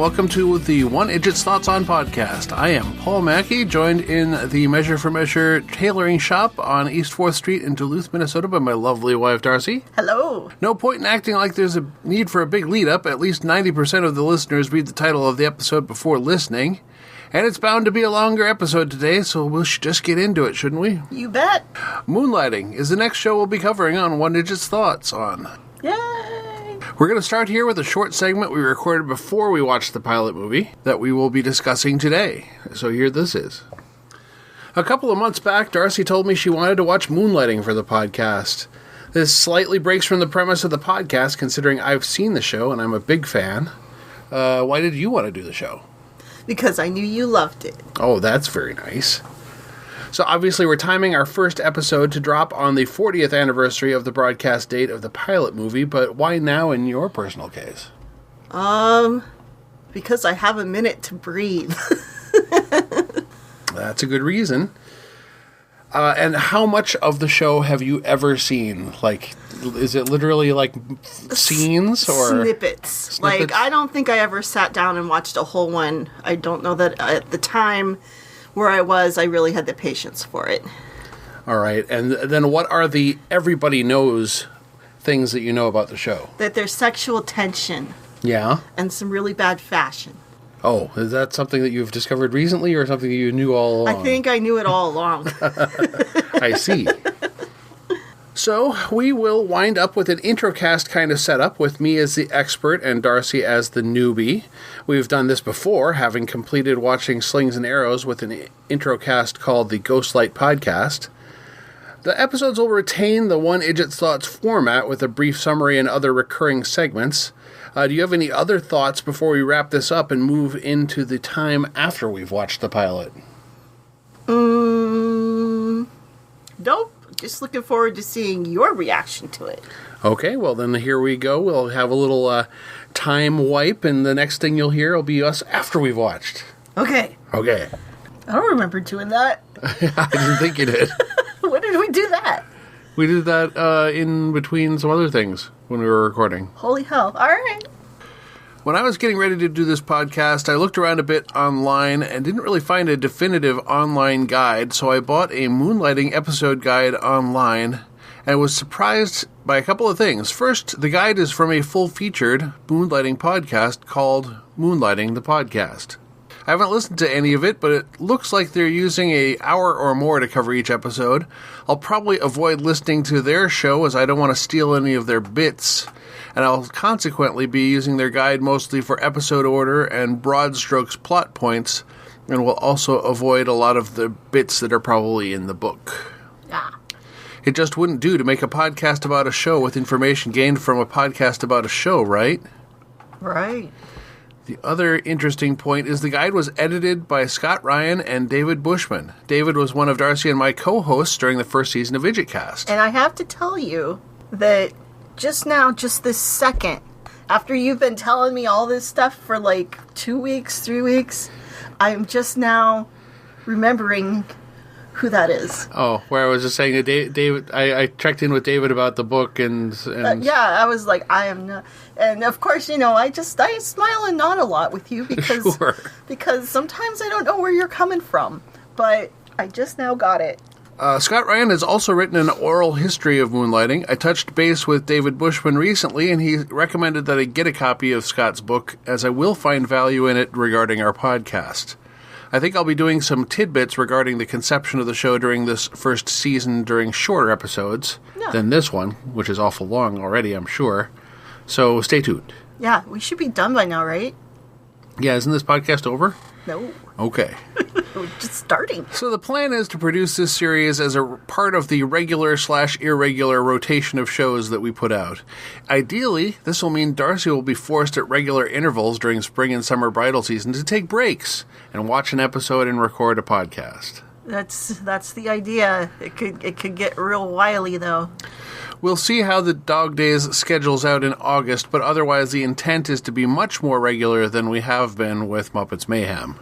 welcome to the One Idjit's Thoughts on podcast. I am Paul Mackey, joined in the Measure for Measure tailoring shop on East 4th Street in Duluth, Minnesota by my lovely wife, Darcy. Hello. No point in acting like there's a need for a big lead-up. At least 90% of the listeners read the title of the episode before listening. And it's bound to be a longer episode today, so we should just get into it, shouldn't we? You bet. Moonlighting is the next show we'll be covering on One Idjit's Thoughts on. Yay! We're going to start here with a short segment we recorded before we watched the pilot movie that we will be discussing today. So here this is. A couple of months back, Darcy told me she wanted to watch Moonlighting for the podcast. This slightly breaks from the premise of the podcast, considering I've seen the show and I'm a big fan. Why did you want to do the show? Because I knew you loved it. Oh, that's very nice. So obviously we're timing our first episode to drop on the 40th anniversary of the broadcast date of the pilot movie, but why now in your personal case? Because I have a minute to breathe. That's a good reason. And how much of the show have you ever seen? Like, is it literally like scenes or snippets? Like, I don't think I ever sat down and watched a whole one. I don't know that at the time where I was, I really had the patience for it. All right. And then what are the everybody knows things that you know about the show? That there's sexual tension. Yeah. And some really bad fashion. Oh, is that something that you've discovered recently or something you knew all along? I think I knew it all along. I see. So, we will wind up with an introcast kind of setup with me as the expert and Darcy as the newbie. We've done this before, having completed watching Slings and Arrows with an introcast called the Ghostlight Podcast. The episodes will retain the One Idjit's Thoughts format with a brief summary and other recurring segments. Do you have any other thoughts before we wrap this up and move into the time after we've watched the pilot? Nope. Just looking forward to seeing your reaction to it. Okay, well then here we go. We'll have a little time wipe, and the next thing you'll hear will be us after we've watched. Okay. Okay. I don't remember doing that. I didn't think you did. When did we do that? We did that in between some other things when we were recording. Holy hell. All right. When I was getting ready to do this podcast, I looked around a bit online and didn't really find a definitive online guide, so I bought a Moonlighting episode guide online and was surprised by a couple of things. First, the guide is from a full-featured Moonlighting podcast called Moonlighting the Podcast. I haven't listened to any of it, but it looks like they're using an hour or more to cover each episode. I'll probably avoid listening to their show as I don't want to steal any of their bits, and I'll consequently be using their guide mostly for episode order and broad strokes plot points, and will also avoid a lot of the bits that are probably in the book. Ah. It just wouldn't do to make a podcast about a show with information gained from a podcast about a show, right? Right. The other interesting point is the guide was edited by Scott Ryan and David Bushman. David was one of Darcy and my co-hosts during the first season of Idjitcast. And I have to tell you that just now, just this second, after you've been telling me all this stuff for like 2 weeks, 3 weeks, I'm just now remembering who that is. Oh, where I was just saying that David, I checked in with David about the book and yeah, I was like, I am not, and of course, you know, I smile and nod a lot with you because Sure. because sometimes I don't know where you're coming from, but I just now got it. Scott Ryan has also written an oral history of Moonlighting. I touched base with David Bushman recently, and he recommended that I get a copy of Scott's book, as I will find value in it regarding our podcast. I think I'll be doing some tidbits regarding the conception of the show during this first season during shorter episodes than this one, which is awful long already, I'm sure. So stay tuned. Yeah, we should be done by now, right? Yeah, isn't this podcast over? No. Okay. We're just starting. So the plan is to produce this series as a part of the regular/irregular rotation of shows that we put out. Ideally, this will mean Darcy will be forced at regular intervals during spring and summer bridal season to take breaks and watch an episode and record a podcast. That's the idea. It could get real wily though. We'll see how the Dog Days schedules out in August, but otherwise the intent is to be much more regular than we have been with Muppets Mayhem.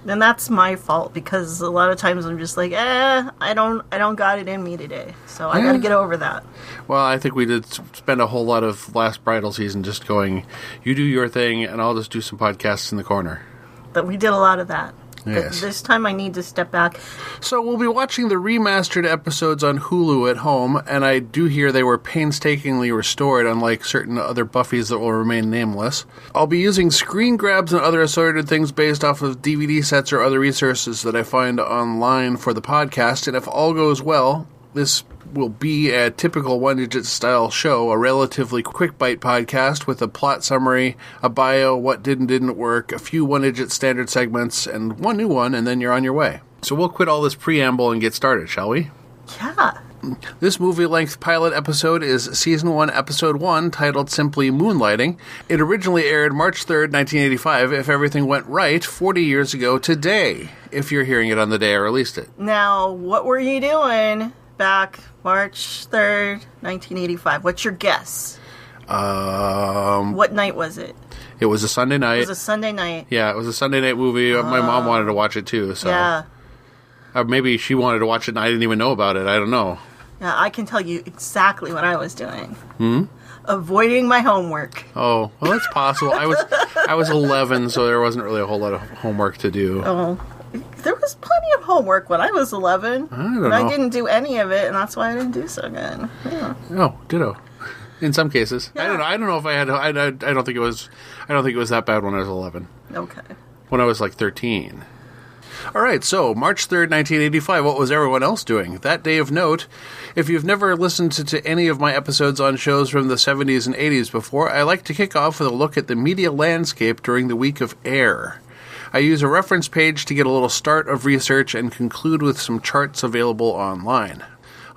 And that's my fault, because a lot of times I'm just like, I don't got it in me today. So I got to get over that. Well, I think we did spend a whole lot of last bridal season just going, you do your thing, and I'll just do some podcasts in the corner. But we did a lot of that. Yes. But this time I need to step back. So we'll be watching the remastered episodes on Hulu at home, and I do hear they were painstakingly restored, unlike certain other Buffys that will remain nameless. I'll be using screen grabs and other assorted things based off of DVD sets or other resources that I find online for the podcast, and if all goes well, this will be a typical One Idjit style show, a relatively quick bite podcast with a plot summary, a bio, what did and didn't work, a few One Idjit standard segments, and one new one, and then you're on your way. So we'll quit all this preamble and get started, shall we? Yeah. This movie-length pilot episode is Season 1, Episode 1, titled simply Moonlighting. It originally aired March 3rd, 1985, if everything went right, 40 years ago today, if you're hearing it on the day I released it. Now, what were you doing back March 3rd, 1985? What's your guess? What night was it? It was a Sunday night. It was a Sunday night. Yeah, it was a Sunday night movie. My mom wanted to watch it too, so... Yeah. Maybe she wanted to watch it and I didn't even know about it. I don't know. Yeah, I can tell you exactly what I was doing. Avoiding my homework. Oh, well, that's possible. I was 11, so there wasn't really a whole lot of homework to do. Oh, there was plenty of homework when I was 11. I don't know. I didn't do any of it, and that's why I didn't do so good. Yeah. Oh, ditto. In some cases, Yeah. I don't know if I had. I don't think it was. I don't think it was that bad when I was 11. Okay. When I was like 13. All right, so March 3rd, 1985, what was everyone else doing? That day of note, if you've never listened to any of my episodes on shows from the 70s and 80s before, I like to kick off with a look at the media landscape during the week of air. I use a reference page to get a little start of research and conclude with some charts available online.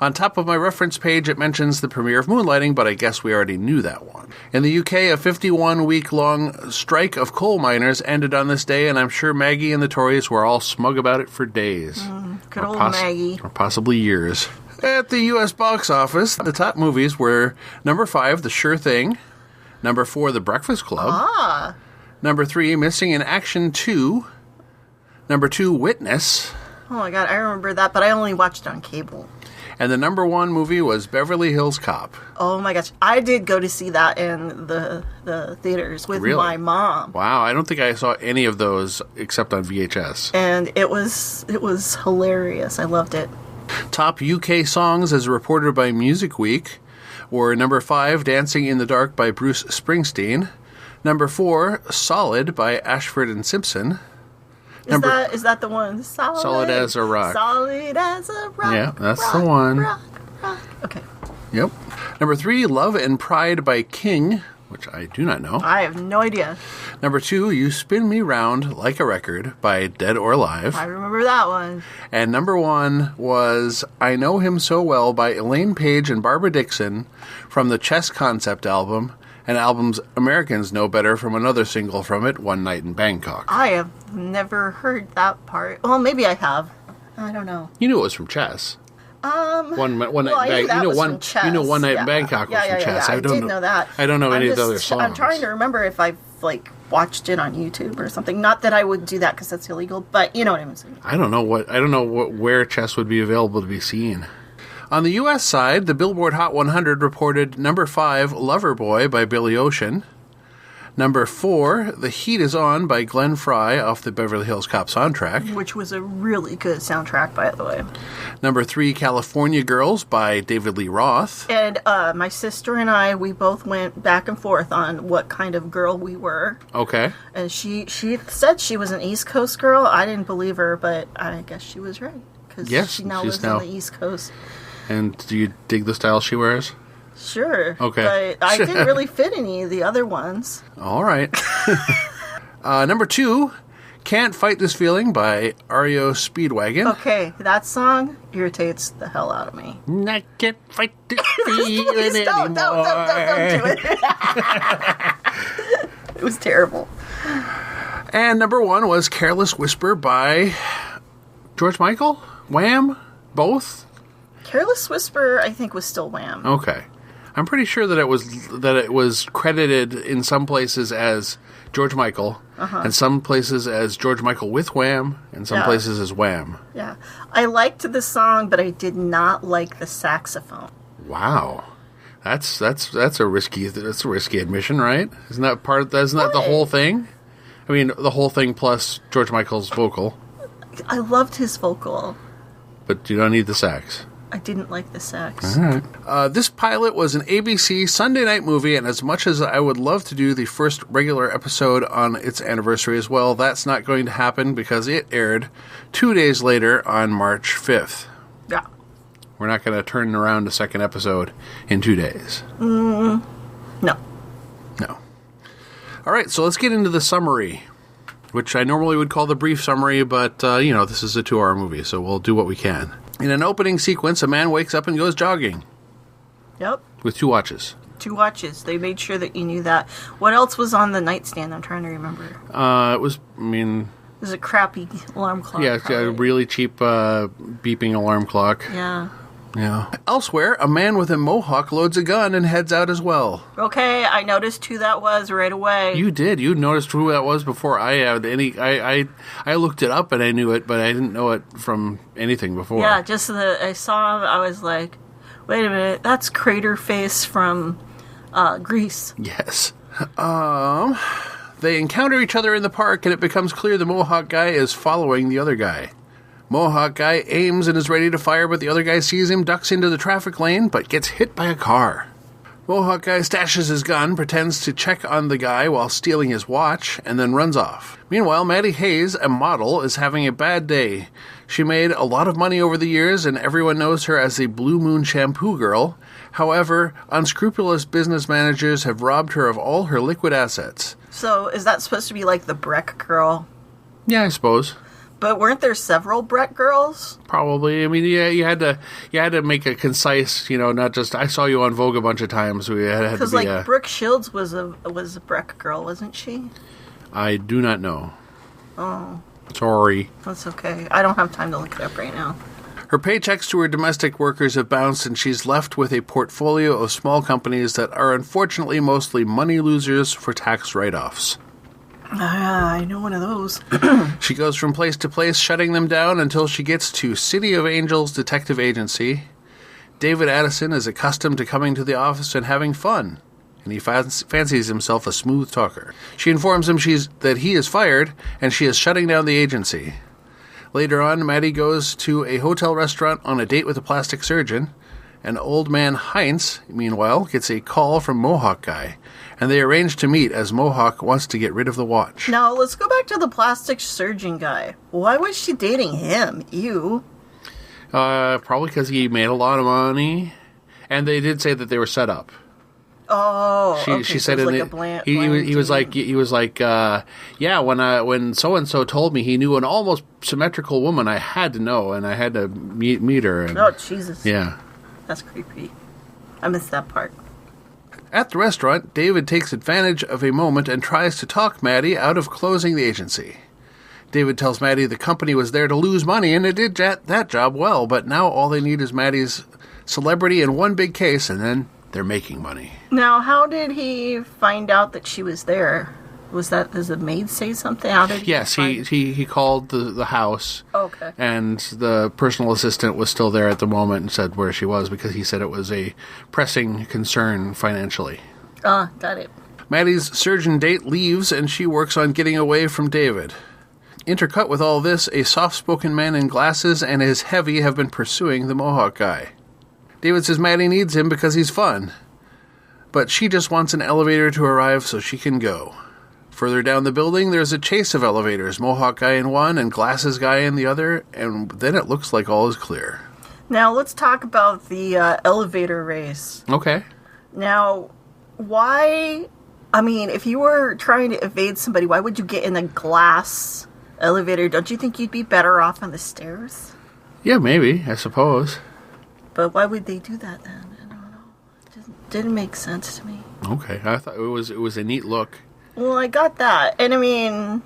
On top of my reference page, it mentions the premiere of Moonlighting, but I guess we already knew that one. In the UK, a 51-week-long strike of coal miners ended on this day, and I'm sure Maggie and the Tories were all smug about it for days. Good old Maggie. Or possibly years. At the US box office, the top movies were number 5, The Sure Thing, number 4, The Breakfast Club, number 3, Missing in Action 2, number 2, Witness. Oh my god, I remember that, but I only watched it on cable. And the number 1 movie was Beverly Hills Cop. Oh my gosh, I did go to see that in the theaters with my mom. Wow, I don't think I saw any of those except on VHS. And it was hilarious. I loved it. Top UK songs as reported by Music Week were number 5, Dancing in the Dark by Bruce Springsteen. Number 4, Solid by Ashford and Simpson. Is that the one? Solid as a Rock. Solid as a rock. Yeah, that's the one. Rock. Okay. Yep. Number 3, Love and Pride by King, which I do not know. I have no idea. Number 2, You Spin Me Round Like a Record by Dead or Alive. I remember that one. And number 1 was I Know Him So Well by Elaine Paige and Barbara Dixon from the Chess Concept album. And albums Americans know better from another single from it, One Night in Bangkok. I have never heard that part. Well, maybe I have. I don't know. You knew it was from Chess. One Night in Bangkok. You know One Night in Bangkok was from Chess. I did know that. I don't know any of the other songs. I'm trying to remember if I've watched it on YouTube or something. Not that I would do that because that's illegal, but you know what I'm saying. I don't know where Chess would be available to be seen. On the U.S. side, the Billboard Hot 100 reported number 5, Loverboy by Billy Ocean. Number 4, The Heat Is On by Glenn Frey off the Beverly Hills Cop soundtrack. Which was a really good soundtrack, by the way. Number 3, California Girls by David Lee Roth. And my sister and I, we both went back and forth on what kind of girl we were. Okay. And she said she was an East Coast girl. I didn't believe her, but I guess she was right. Because she now lives on the East Coast. And do you dig the style she wears? Sure. Okay. But I didn't really fit any of the other ones. All right. Number 2, Can't Fight This Feeling by REO Speedwagon. Okay, that song irritates the hell out of me. I can't fight this feeling anymore. Don't do it. It was terrible. And number 1 was Careless Whisper by George Michael? Wham? Both? Careless Whisper, I think, was still Wham. Okay. I'm pretty sure that it was credited in some places as George Michael, and some places as George Michael with Wham, and some places as Wham. Yeah. I liked the song, but I did not like the saxophone. Wow. That's a risky admission, right? Isn't that the whole thing? I mean, the whole thing plus George Michael's vocal. I loved his vocal. But you don't need the sax. I didn't like the sax. All right. This pilot was an ABC Sunday night movie, and as much as I would love to do the first regular episode on its anniversary as well, that's not going to happen because it aired 2 days later on March 5th. Yeah. We're not going to turn around a second episode in 2 days. No. All right, so let's get into the summary, which I normally would call the brief summary, but, this is a 2-hour movie, so we'll do what we can. In an opening sequence, a man wakes up and goes jogging. Yep. With 2 watches. 2 watches. They made sure that you knew that. What else was on the nightstand? I'm trying to remember. It was a crappy alarm clock. Yeah, it's a really cheap beeping alarm clock. Yeah. Yeah. Elsewhere, a man with a mohawk loads a gun and heads out as well. Okay, I noticed who that was right away. You did. You noticed who that was before I had any. I looked it up and I knew it, but I didn't know it from anything before. Yeah, I saw him. I was like, wait a minute, that's Craterface from Grease. Yes. They encounter each other in the park, and it becomes clear the mohawk guy is following the other guy. Mohawk guy aims and is ready to fire, but the other guy sees him, ducks into the traffic lane, but gets hit by a car. Mohawk guy stashes his gun, pretends to check on the guy while stealing his watch, and then runs off. Meanwhile, Maddie Hayes, a model, is having a bad day. She made a lot of money over the years, and everyone knows her as the Blue Moon Shampoo Girl. However, unscrupulous business managers have robbed her of all her liquid assets. So, is that supposed to be like the Breck girl? Yeah, I suppose. But weren't there several Breck girls? Probably. I mean, yeah, you had to make a concise, not just I saw you on Vogue a bunch of times. So had to be because Brooke Shields was a Breck girl, wasn't she? I do not know. Oh, sorry. That's okay. I don't have time to look it up right now. Her paychecks to her domestic workers have bounced, and she's left with a portfolio of small companies that are unfortunately mostly money losers for tax write-offs. I know one of those. She goes from place to place, shutting them down until she gets to City of Angels Detective Agency. David Addison is accustomed to coming to the office and having fun, and he fancies himself a smooth talker. She informs him that he is fired, and she is shutting down the agency. Later on, Maddie goes to a hotel restaurant on a date with a plastic surgeon, and old man Heinz, meanwhile, gets a call from Mohawk guy, and they arrange to meet as Mohawk wants to get rid of the watch. Now, let's go back to the plastic surgeon guy. Why was she dating him? Ew. Probably because he made a lot of money, and they did say that they were set up. Oh, she said he was like, yeah, when so and so told me he knew an almost symmetrical woman, I had to know, and I had to meet her. And, oh, Jesus. Yeah. That's creepy. I missed that part. At the restaurant, David takes advantage of a moment and tries to talk Maddie out of closing the agency. David tells Maddie the company was there to lose money, and it did that job well, but now all they need is Maddie's celebrity in one big case, and then they're making money. Now, how did he find out that she was there? Does the maid say something? How did he Yes, he called the house. Okay. And the personal assistant was still there at the moment and said where she was because he said it was a pressing concern financially. Got it. Maddie's surgeon date leaves and she works on getting away from David. Intercut with all this, a soft-spoken man in glasses and his heavy have been pursuing the Mohawk guy. David says Maddie needs him because he's fun, but she just wants an elevator to arrive so she can go. Further down the building, there's a chase of elevators, Mohawk guy in one and glasses guy in the other, and then it looks like all is clear. Now, let's talk about the elevator race. Okay. Now, why... I mean, if you were trying to evade somebody, why would you get in a glass elevator? Don't you think you'd be better off on the stairs? Yeah, maybe, I suppose. But why would they do that then? I don't know. It didn't make sense to me. Okay, I thought it was a neat look. Well, I got that. And I mean,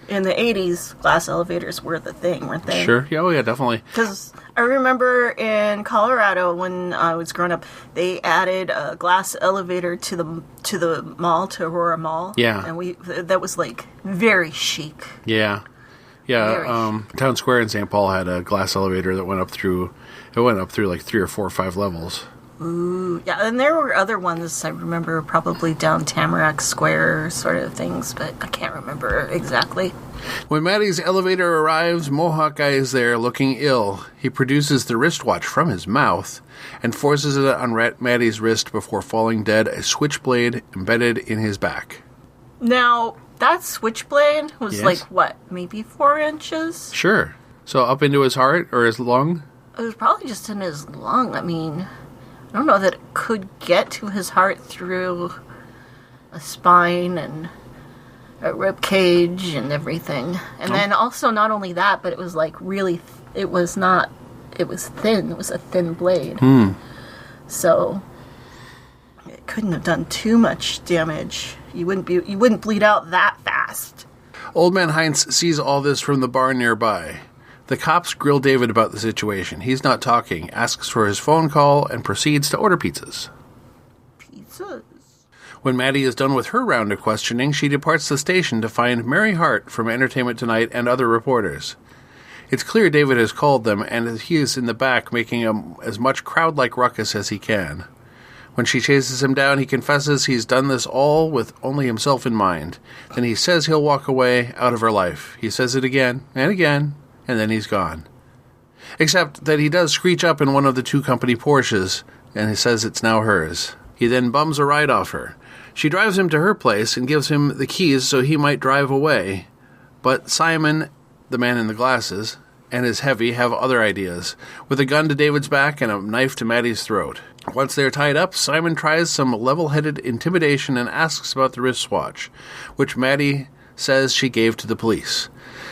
In the 80s, glass elevators were the thing, weren't they? Sure. Yeah, oh, yeah, definitely. Because I remember in Colorado when I was growing up, they added a glass elevator to the mall, to Aurora Mall. Yeah. And that was, like, very chic. Yeah. Yeah, Town Square in St. Paul had a glass elevator that went up through like 3 or 4 or 5 levels. Ooh, yeah, and there were other ones I remember, probably down Tamarack Square sort of things, but I can't remember exactly. When Maddie's elevator arrives, Mohawk Guy is there looking ill. He produces the wristwatch from his mouth and forces it on Maddie's wrist before falling dead, a switchblade embedded in his back. Now, that switchblade was Yes. like, what, maybe 4 inches? Sure. So up into his heart or his lung? It was probably just in his lung. I mean, I don't know that it could get to his heart through a spine and a rib cage and everything. And then also not only that, but it was like really, it was thin. It was a thin blade. So it couldn't have done too much damage. You wouldn't bleed out that fast. Old Man Heinz sees all this from the bar nearby. The cops grill David about the situation. He's not talking, asks for his phone call, and proceeds to order pizzas. Pizzas? When Maddie is done with her round of questioning, she departs the station to find Mary Hart from Entertainment Tonight and other reporters. It's clear David has called them, and he is in the back making as much crowd-like ruckus as he can. When she chases him down, he confesses he's done this all with only himself in mind. Then he says he'll walk away out of her life. He says it again and again, and then he's gone. Except that he does screech up in one of the 2 company Porsches, and he says it's now hers. He then bums a ride off her. She drives him to her place and gives him the keys so he might drive away. But Simon, the man in the glasses, and his heavy have other ideas, with a gun to David's back and a knife to Maddie's throat. Once they're tied up, Simon tries some level-headed intimidation and asks about the wristwatch, which Maddie says she gave to the police.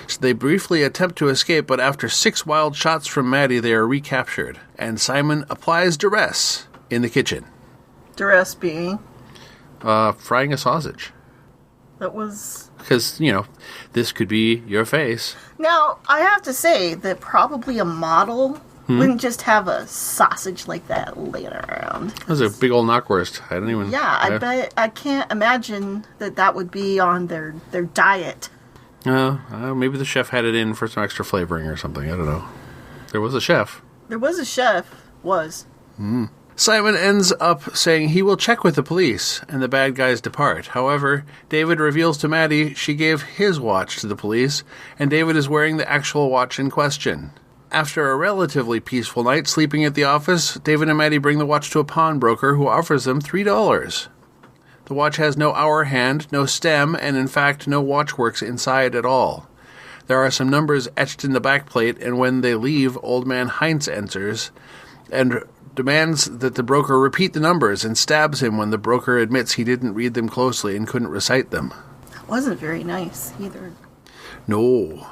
So they briefly attempt to escape, but after 6 wild shots from Maddie, they are recaptured, and Simon applies duress in the kitchen. Duress being? Frying a sausage. That was... Because, this could be your face. Now, I have to say that probably a model wouldn't just have a sausage like that laying around. That was a big old knockwurst. I don't even... Yeah, I can't imagine that would be on their diet. Maybe the chef had it in for some extra flavoring or something. I don't know. There was a chef. Simon ends up saying he will check with the police, and the bad guys depart. However, David reveals to Maddie she gave his watch to the police, and David is wearing the actual watch in question. After a relatively peaceful night sleeping at the office, David and Maddie bring the watch to a pawnbroker who offers them $3. The watch has no hour hand, no stem, and in fact no watchworks inside at all. There are some numbers etched in the backplate, and when they leave, Old Man Heinz enters and demands that the broker repeat the numbers and stabs him when the broker admits he didn't read them closely and couldn't recite them. That wasn't very nice either. No.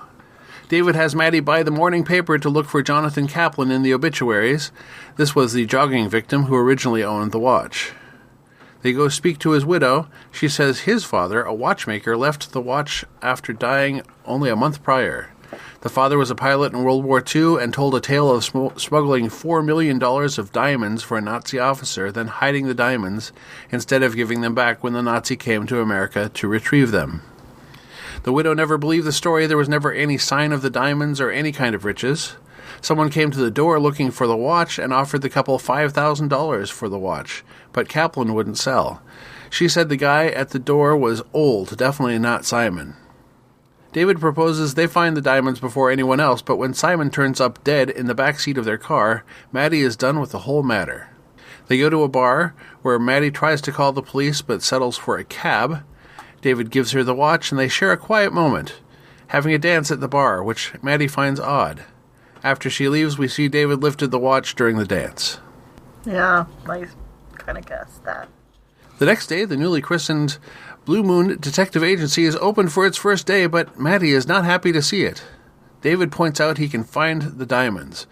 David has Maddie buy the morning paper to look for Jonathan Kaplan in the obituaries. This was the jogging victim who originally owned the watch. They go speak to his widow. She says his father, a watchmaker, left the watch after dying only a month prior. The father was a pilot in World War II and told a tale of smuggling $4 million of diamonds for a Nazi officer, then hiding the diamonds instead of giving them back when the Nazi came to America to retrieve them. The widow never believed the story. There was never any sign of the diamonds or any kind of riches. Someone came to the door looking for the watch and offered the couple $5,000 for the watch, but Kaplan wouldn't sell. She said the guy at the door was old, definitely not Simon. David proposes they find the diamonds before anyone else, but when Simon turns up dead in the back seat of their car, Maddie is done with the whole matter. They go to a bar, where Maddie tries to call the police but settles for a cab. David gives her the watch, and they share a quiet moment, having a dance at the bar, which Maddie finds odd. After she leaves, we see David lifted the watch during the dance. Yeah, I kind of guessed that. The next day, the newly christened Blue Moon Detective Agency is open for its first day, but Maddie is not happy to see it. David points out he can find the diamonds.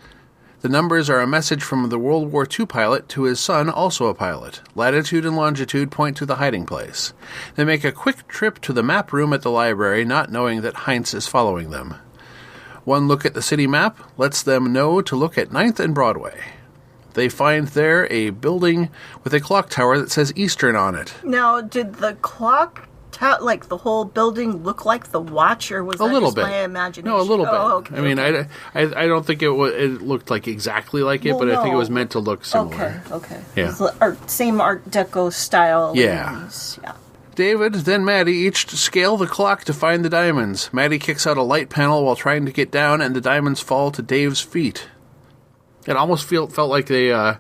The numbers are a message from the World War II pilot to his son, also a pilot. Latitude and longitude point to the hiding place. They make a quick trip to the map room at the library, not knowing that Heinz is following them. One look at the city map lets them know to look at 9th and Broadway. They find there a building with a clock tower that says Eastern on it. Now, did the clock like the whole building look like the watch, or was that just my imagination? No, a little bit. Okay, I mean, I don't think it looked like exactly like it, but I think it was meant to look similar. Okay. Yeah. Same Art Deco style. Yeah. Yeah. David, then Maddie each scale the clock to find the diamonds. Maddie kicks out a light panel while trying to get down, and the diamonds fall to Dave's feet. It almost felt like they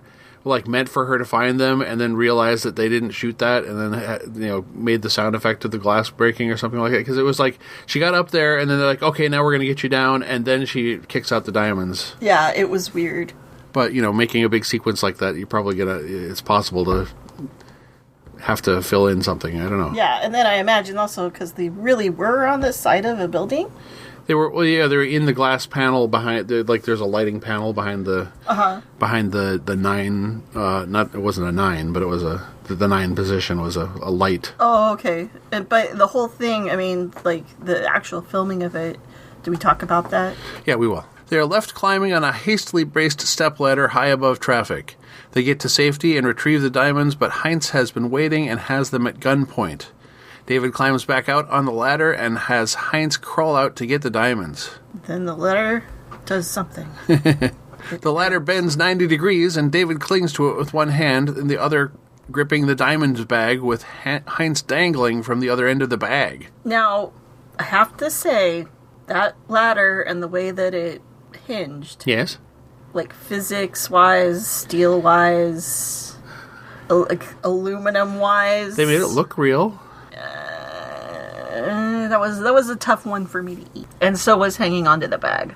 meant for her to find them, and then realized that they didn't shoot that, and then made the sound effect of the glass breaking or something like that. Because it was like she got up there, and then they're like, "Okay, now we're going to get you down," and then she kicks out the diamonds. Yeah, it was weird. But making a big sequence like that, you're probably it's possible to have to fill in something. I don't know. Yeah, and then I imagine also because they really were on the side of a building. They were they were in the glass panel behind. There's a lighting panel behind the the 9. It wasn't a 9, but it was the 9 position was a light. Oh, okay. But the whole thing, I mean, like the actual filming of it. Do we talk about that? Yeah, we will. They are left climbing on a hastily braced stepladder high above traffic. They get to safety and retrieve the diamonds, but Heinz has been waiting and has them at gunpoint. David climbs back out on the ladder and has Heinz crawl out to get the diamonds. Then the ladder does something. The ladder bends 90 degrees, and David clings to it with one hand and the other gripping the diamonds bag with Heinz dangling from the other end of the bag. Now, I have to say, that ladder and the way that it hinged. Yes? Like physics-wise, steel-wise, aluminum-wise. They made it look real. That was a tough one for me to eat. And so was hanging onto the bag.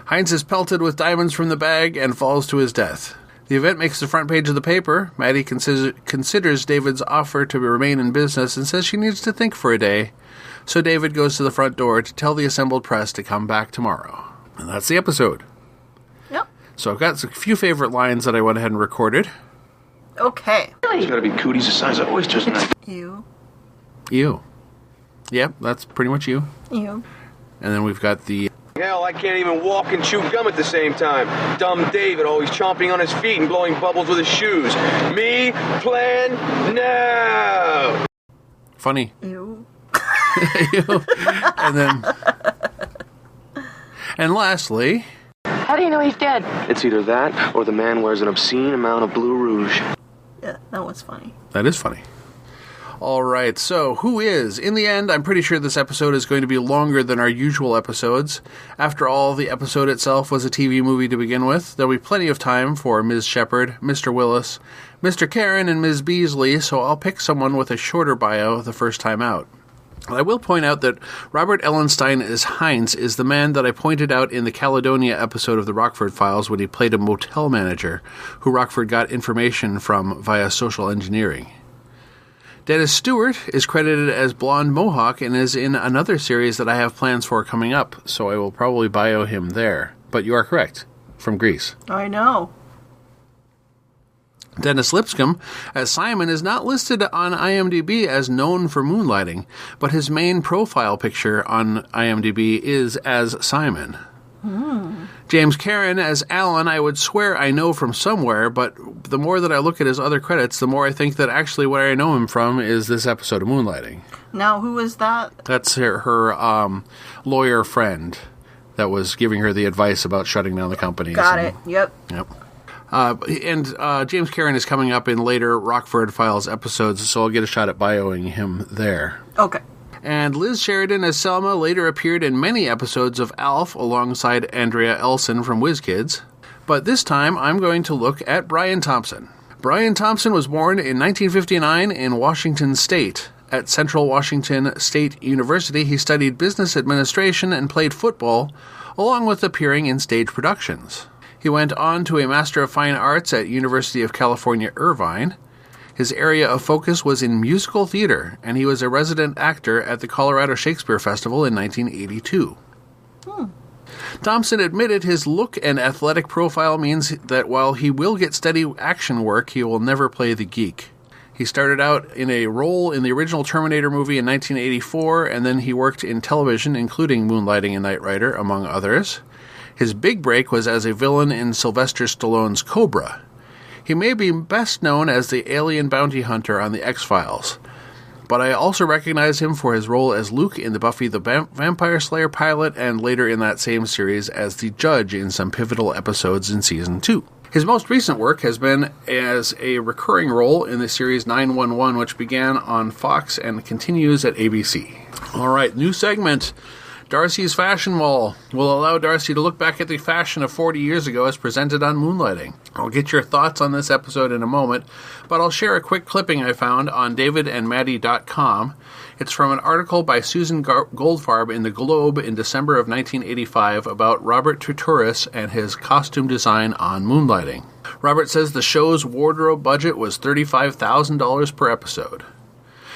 Heinz is pelted with diamonds from the bag and falls to his death. The event makes the front page of the paper. Maddie considers David's offer to remain in business and says she needs to think for a day. So David goes to the front door to tell the assembled press to come back tomorrow. And that's the episode. Yep. So I've got a few favorite lines that I went ahead and recorded. Okay. There's got to be cooties the size of oysters tonight. You. Yep, that's pretty much you. You. And then we've got the... Hell, I can't even walk and chew gum at the same time. Dumb David always chomping on his feet and blowing bubbles with his shoes. Me? Plan? No! Funny. You. And then... And lastly... How do you know he's dead? It's either that or the man wears an obscene amount of blue rouge. Yeah, that was funny. That is funny. All right, so who is? In the end, I'm pretty sure this episode is going to be longer than our usual episodes. After all, the episode itself was a TV movie to begin with. There'll be plenty of time for Ms. Shepard, Mr. Willis, Mr. Karen, and Ms. Beasley, so I'll pick someone with a shorter bio the first time out. And I will point out that Robert Ellenstein as Heinz is the man that I pointed out in the Caledonia episode of the Rockford Files when he played a motel manager who Rockford got information from via social engineering. Dennis Stewart is credited as Blonde Mohawk and is in another series that I have plans for coming up, so I will probably bio him there. But you are correct, from Greece. I know. Dennis Lipscomb as Simon is not listed on IMDb as known for Moonlighting, but his main profile picture on IMDb is as Simon. James Karen as Alan, I would swear I know from somewhere, but the more that I look at his other credits, the more I think that actually where I know him from is this episode of Moonlighting. Now, who is that? That's her lawyer friend that was giving her the advice about shutting down the companies. Got it. Yep. And James Karen is coming up in later Rockford Files episodes, so I'll get a shot at bioing him there. Okay. And Liz Sheridan as Selma later appeared in many episodes of ALF alongside Andrea Elson from WizKids. But this time, I'm going to look at Brian Thompson. Brian Thompson was born in 1959 in Washington State. At Central Washington State University, he studied business administration and played football, along with appearing in stage productions. He went on to a Master of Fine Arts at University of California, Irvine. His area of focus was in musical theater, and he was a resident actor at the Colorado Shakespeare Festival in 1982. Thompson admitted his look and athletic profile means that while he will get steady action work, he will never play the geek. He started out in a role in the original Terminator movie in 1984, and then he worked in television, including Moonlighting and Knight Rider, among others. His big break was as a villain in Sylvester Stallone's Cobra. He may be best known as the alien bounty hunter on The X-Files, but I also recognize him for his role as Luke in the Buffy the Vampire Slayer pilot, and later in that same series as the Judge in some pivotal episodes in Season 2. His most recent work has been as a recurring role in the series 911, which began on Fox and continues at ABC. All right, new segment. Darcy's Fashion Wall will allow Darcy to look back at the fashion of 40 years ago as presented on Moonlighting. I'll get your thoughts on this episode in a moment, but I'll share a quick clipping I found on davidandmaddie.com. It's from an article by Susan Goldfarb in The Globe in December of 1985 about Robert Tuturis and his costume design on Moonlighting. Robert says the show's wardrobe budget was $35,000 per episode.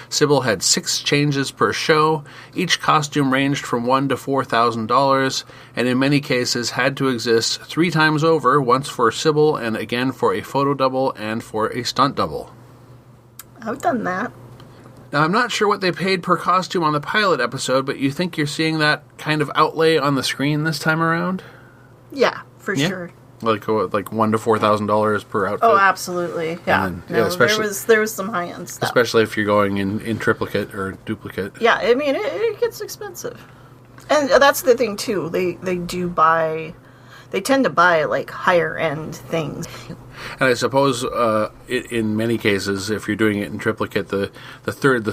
Sybil had 6 changes per show. Each costume ranged from $1,000 to $4,000, and in many cases had to exist 3 times over, once for Sybil and again for a photo double and for a stunt double. I've done that. Now, I'm not sure what they paid per costume on the pilot episode, but you think you're seeing that kind of outlay on the screen this time around? Yeah, for sure. Like $1,000 to $4,000 per outfit. Oh, absolutely. Yeah. Then, especially there was some high end stuff. Especially if you're going in triplicate or duplicate. Yeah, I mean it gets expensive, and that's the thing too. They tend to buy like higher end things. And I suppose in many cases, if you're doing it in triplicate, the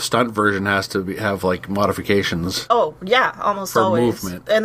stunt version has to have like modifications. Oh yeah, almost for always. Movement. And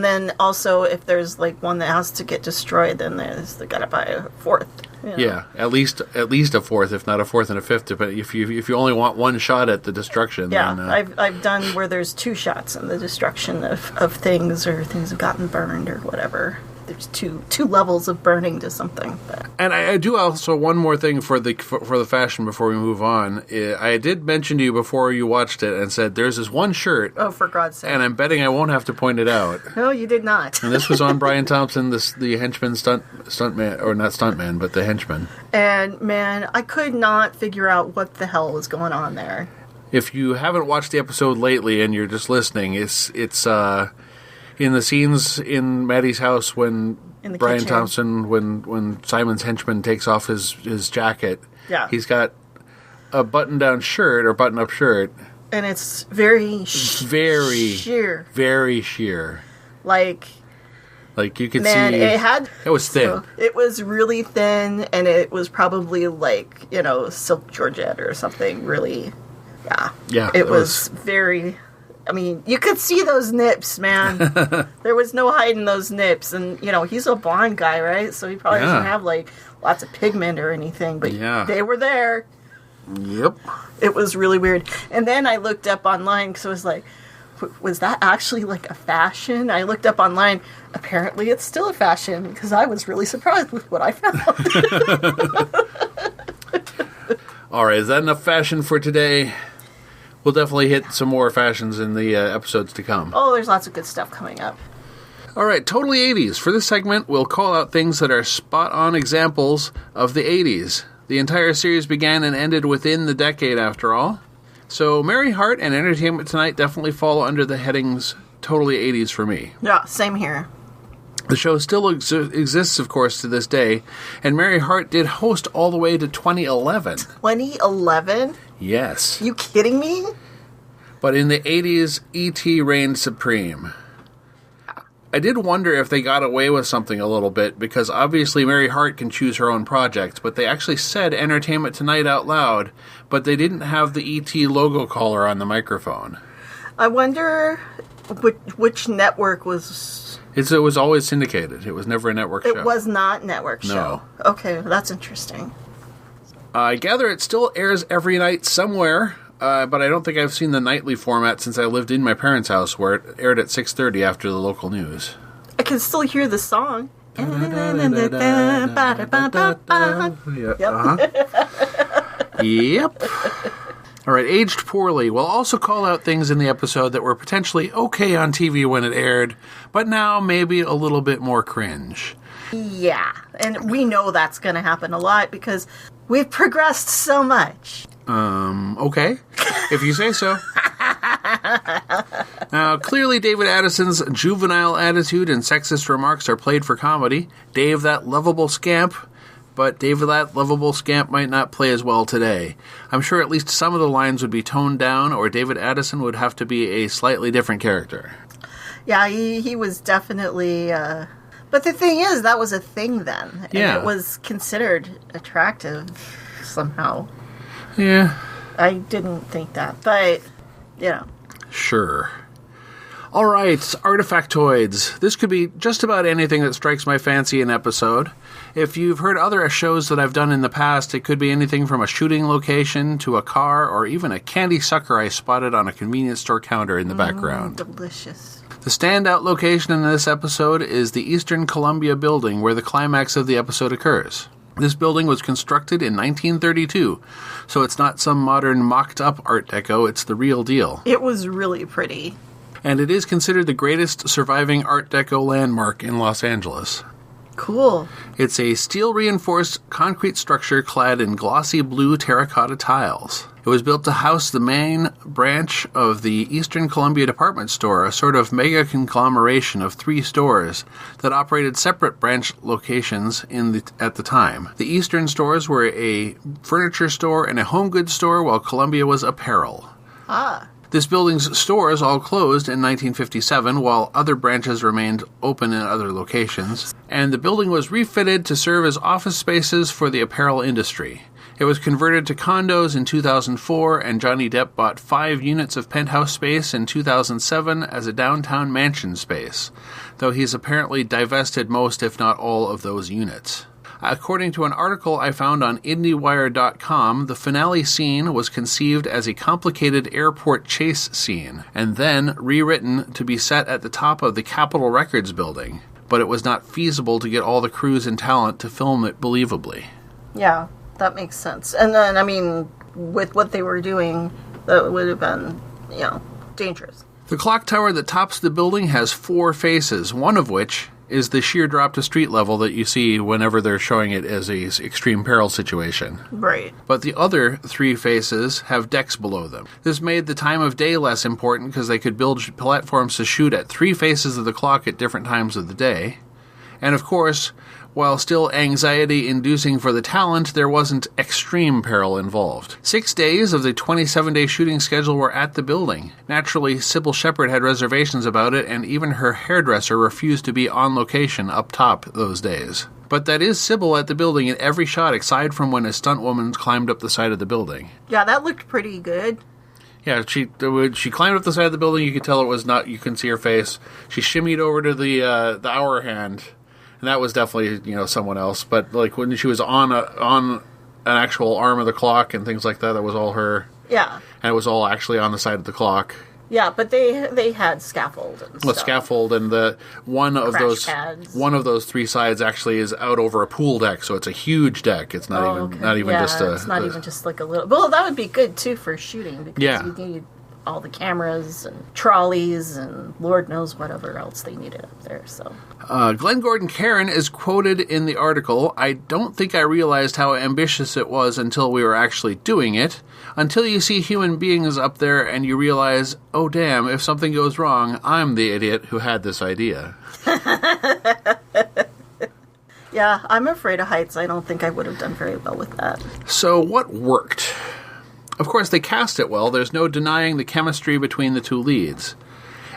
then also if there's like one that has to get destroyed, then they gotta buy a fourth. You know? Yeah, at least a fourth, if not a fourth and a fifth. But if you only want one shot at the destruction, yeah, then, I've done where there's 2 shots in the destruction of things, or things have gotten burned or whatever. There's two levels of burning to something. But. And I do also one more thing for the fashion before we move on. I did mention to you before you watched it and said there's this one shirt. Oh, for God's sake! And I'm betting I won't have to point it out. No, you did not. And this was on Brian Thompson, the henchman stuntman, or not stuntman, but the henchman. And man, I could not figure out what the hell was going on there. If you haven't watched the episode lately and you're just listening, it's in the scenes in Maddie's house when Brian kitchen. Thompson, when Simon's henchman takes off his jacket, he's got a button-down shirt or button-up shirt. And it's very sheer. Very sheer. Like you could see... it was thin. So it was really thin, and it was probably like, silk georgette or something really... Yeah. It was very... I mean, you could see those nips, man. There was no hiding those nips. And, he's a blonde guy, right? So he probably doesn't have, lots of pigment or anything. But they were there. Yep. It was really weird. And then I looked up online because I was like, was that actually, a fashion? I looked up online. Apparently it's still a fashion because I was really surprised with what I found. All right, is that enough fashion for today? We'll definitely hit some more fashions in the episodes to come. Oh, there's lots of good stuff coming up. All right, totally 80s. For this segment, we'll call out things that are spot-on examples of the 80s. The entire series began and ended within the decade, after all. So Mary Hart and Entertainment Tonight definitely fall under the headings totally 80s for me. Yeah, same here. The show still exists, of course, to this day, and Mary Hart did host all the way to 2011. 2011? Yes. You kidding me? But in the 80s, E.T. reigned supreme. I did wonder if they got away with something a little bit, because obviously Mary Hart can choose her own projects, but they actually said Entertainment Tonight out loud, but they didn't have the E.T. logo caller on the microphone. I wonder which network was... It was always syndicated. It was never a network show. It was not network show. No. Okay, that's interesting. I gather it still airs every night somewhere, but I don't think I've seen the nightly format since I lived in my parents' house, where it aired at 6:30 after the local news. I can still hear the song. Yep. Yep. All right, aged poorly. We'll also call out things in the episode that were potentially okay on TV when it aired, but now maybe a little bit more cringe. Yeah, and we know that's going to happen a lot because we've progressed so much. Okay, if you say so. Now, clearly David Addison's juvenile attitude and sexist remarks are played for comedy. Dave, that lovable scamp. But David, that lovable scamp might not play as well today. I'm sure at least some of the lines would be toned down, or David Addison would have to be a slightly different character. Yeah, he was definitely... But the thing is, that was a thing then. And it was considered attractive somehow. Yeah. I didn't think that, but, you know. Sure. All right, artifactoids. This could be just about anything that strikes my fancy in episode. If you've heard other shows that I've done in the past, it could be anything from a shooting location to a car or even a candy sucker I spotted on a convenience store counter in the background. Delicious. The standout location in this episode is the Eastern Columbia building where the climax of the episode occurs. This building was constructed in 1932, so it's not some modern mocked-up Art Deco, it's the real deal. It was really pretty. And it is considered the greatest surviving Art Deco landmark in Los Angeles. Cool. It's a steel-reinforced concrete structure clad in glossy blue terracotta tiles. It was built to house the main branch of the Eastern Columbia department store, a sort of mega conglomeration of 3 stores that operated separate branch locations at the time. The Eastern stores were a furniture store and a home goods store, while Columbia was apparel. Ah. This building's stores all closed in 1957, while other branches remained open in other locations, and the building was refitted to serve as office spaces for the apparel industry. It was converted to condos in 2004, and Johnny Depp bought 5 units of penthouse space in 2007 as a downtown mansion space, though he's apparently divested most, if not all, of those units. According to an article I found on IndieWire.com, the finale scene was conceived as a complicated airport chase scene, and then rewritten to be set at the top of the Capitol Records building, but it was not feasible to get all the crews and talent to film it believably. Yeah, that makes sense. And then, I mean, with what they were doing, that would have been, dangerous. The clock tower that tops the building has 4 faces, one of which is the sheer drop to street level that you see whenever they're showing it as a extreme peril situation. Right. But the other 3 faces have decks below them. This made the time of day less important because they could build platforms to shoot at 3 faces of the clock at different times of the day. And of course, while still anxiety-inducing for the talent, there wasn't extreme peril involved. 6 days of the 27-day shooting schedule were at the building. Naturally, Sybil Shepherd had reservations about it, and even her hairdresser refused to be on location up top those days. But that is Sybil at the building in every shot, aside from when a stunt woman climbed up the side of the building. Yeah, that looked pretty good. Yeah, she climbed up the side of the building. You could tell it was not. You couldn't see her face. She shimmied over to the hour hand. And that was definitely, someone else. But, like, when she was on an actual arm of the clock and things like that, that was all her. Yeah. And it was all actually on the side of the clock. Yeah, but they had scaffold and stuff. Scaffold, and one of those 3 sides actually is out over a pool deck, so it's a huge deck. It's not even just a... it's not even just like a little... Well, that would be good, too, for shooting, because you need all the cameras and trolleys and Lord knows whatever else they needed up there, so... Glenn Gordon Caron is quoted in the article, "I don't think I realized how ambitious it was until we were actually doing it. Until you see human beings up there and you realize, oh damn, if something goes wrong, I'm the idiot who had this idea." Yeah, I'm afraid of heights. I don't think I would have done very well with that. So what worked? Of course, they cast it well. There's no denying the chemistry between the 2 leads.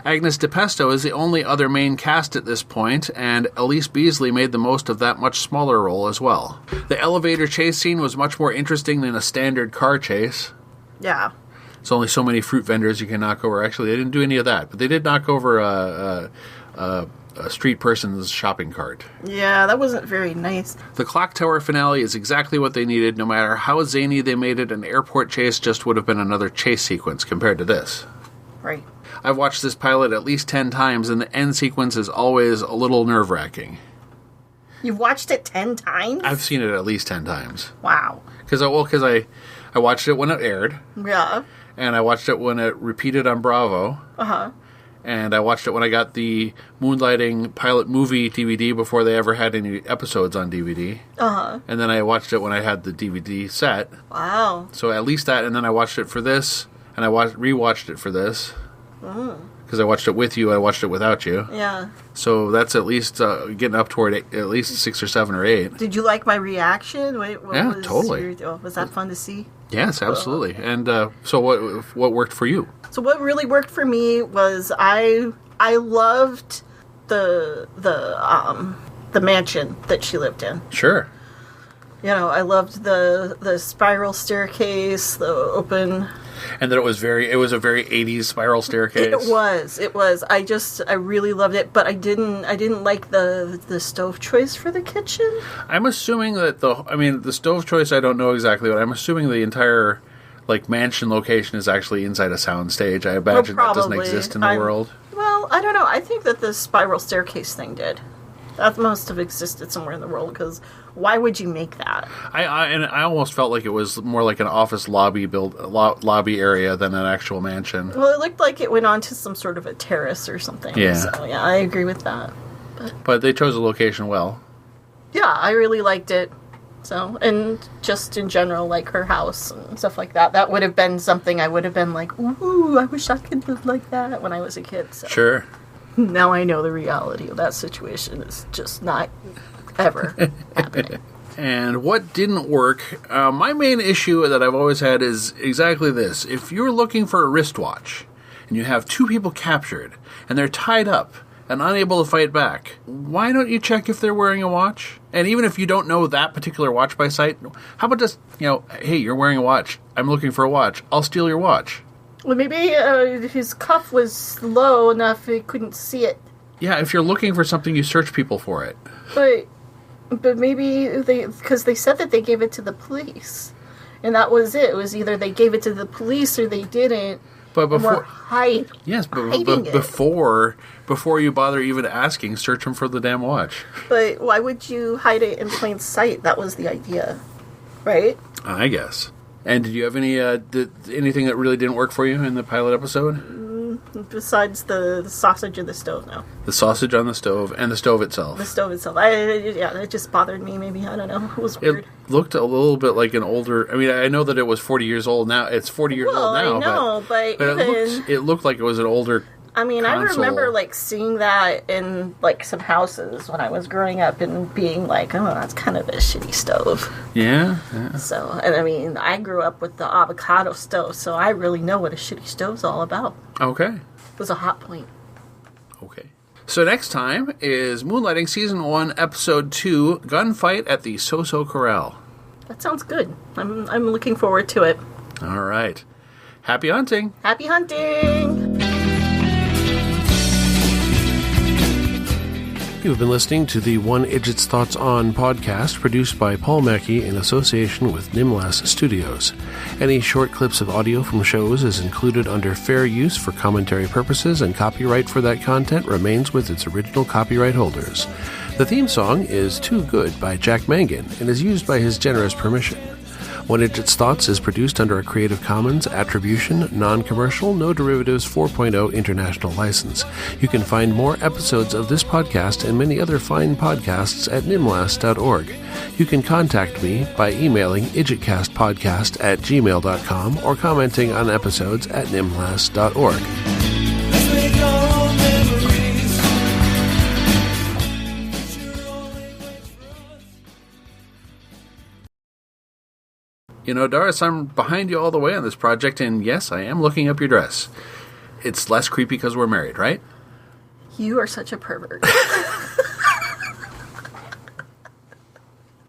Agnes DePesto is the only other main cast at this point, and Elise Beasley made the most of that much smaller role as well. The elevator chase scene was much more interesting than a standard car chase. Yeah. There's only so many fruit vendors you can knock over. Actually, they didn't do any of that, but they did knock over a street person's shopping cart. Yeah, that wasn't very nice. The clock tower finale is exactly what they needed. No matter how zany they made it, an airport chase just would have been another chase sequence compared to this. Right. I've watched this pilot at least 10 times, and the end sequence is always a little nerve-wracking. You've watched it 10 times? I've seen it at least 10 times. Wow. Because I watched it when it aired. Yeah. And I watched it when it repeated on Bravo. Uh-huh. And I watched it when I got the Moonlighting pilot movie DVD before they ever had any episodes on DVD. Uh-huh. And then I watched it when I had the DVD set. Wow. So at least that, and then I watched it for this, and I rewatched it for this. Because I watched it with you, I watched it without you. Yeah. So that's at least getting up toward at least 6 or 7 or 8. Did you like my reaction? Yeah, totally. Was that fun to see? Yes, absolutely. And so what worked for you? So what really worked for me was I loved the mansion that she lived in. Sure. You know, I loved the spiral staircase, the open. And that it was a very 80s spiral staircase. It was. I really loved it, but I didn't like the stove choice for the kitchen. I'm assuming that the stove choice, I don't know exactly, but I'm assuming the entire mansion location is actually inside a soundstage. I imagine that doesn't exist in the world. Well, I don't know. I think that the spiral staircase thing did. That must have existed somewhere in the world, because why would you make that? I almost felt like it was more like an office lobby area than an actual mansion. Well, it looked like it went onto some sort of a terrace or something. Yeah. So, yeah, I agree with that. But they chose a location well. Yeah, I really liked it. So, and just in general, like her house and stuff like that. That would have been something I would have been like, ooh, I wish I could live like that when I was a kid. So. Sure. Now I know the reality of that situation is just not ever happening. And what didn't work, my main issue that I've always had is exactly this. If you're looking for a wristwatch and you have 2 people captured and they're tied up and unable to fight back, why don't you check if they're wearing a watch? And even if you don't know that particular watch by sight, how about just, hey, you're wearing a watch. I'm looking for a watch. I'll steal your watch. Well, maybe his cuff was low enough he couldn't see it. Yeah, if you're looking for something, you search people for it. But maybe because they said that they gave it to the police. And that was it. It was either they gave it to the police or they didn't. But before, before you bother even asking, search them for the damn watch. But why would you hide it in plain sight? That was the idea, right? I guess. And did you have anything that really didn't work for you in the pilot episode? Besides the sausage in the stove, no. The sausage on the stove and the stove itself. The stove itself. It just bothered me. Maybe, I don't know. It was weird. It looked a little bit like an older. I mean, I know that it was 40 years old now. It's 40 years old now. I know, but it looked like it was an older. I mean, console. I remember seeing that in some houses when I was growing up and being like, oh, that's kind of a shitty stove. Yeah. So, and I mean, I grew up with the avocado stove, so I really know what a shitty stove's all about. Okay. It was a hot point. Okay. So next time is Moonlighting Season 1, Episode 2, Gunfight at the So-So Corral. That sounds good. I'm looking forward to it. All right. Happy hunting. Happy hunting. You've been listening to the One Idjit's Thoughts On podcast, produced by Paul Mackey in association with Nimlas Studios. Any short clips of audio from shows is included under fair use for commentary purposes, and copyright for that content remains with its original copyright holders. The theme song is Too Good by Jack Mangan and is used by his generous permission. One Idjit's Thoughts is produced under a Creative Commons Attribution, Non-Commercial, No Derivatives 4.0 International License. You can find more episodes of this podcast and many other fine podcasts at nimlas.org. You can contact me by emailing idjitcastpodcast@gmail.com or commenting on episodes at nimlas.org. Doris, I'm behind you all the way on this project, and yes, I am looking up your dress. It's less creepy because we're married, right? You are such a pervert.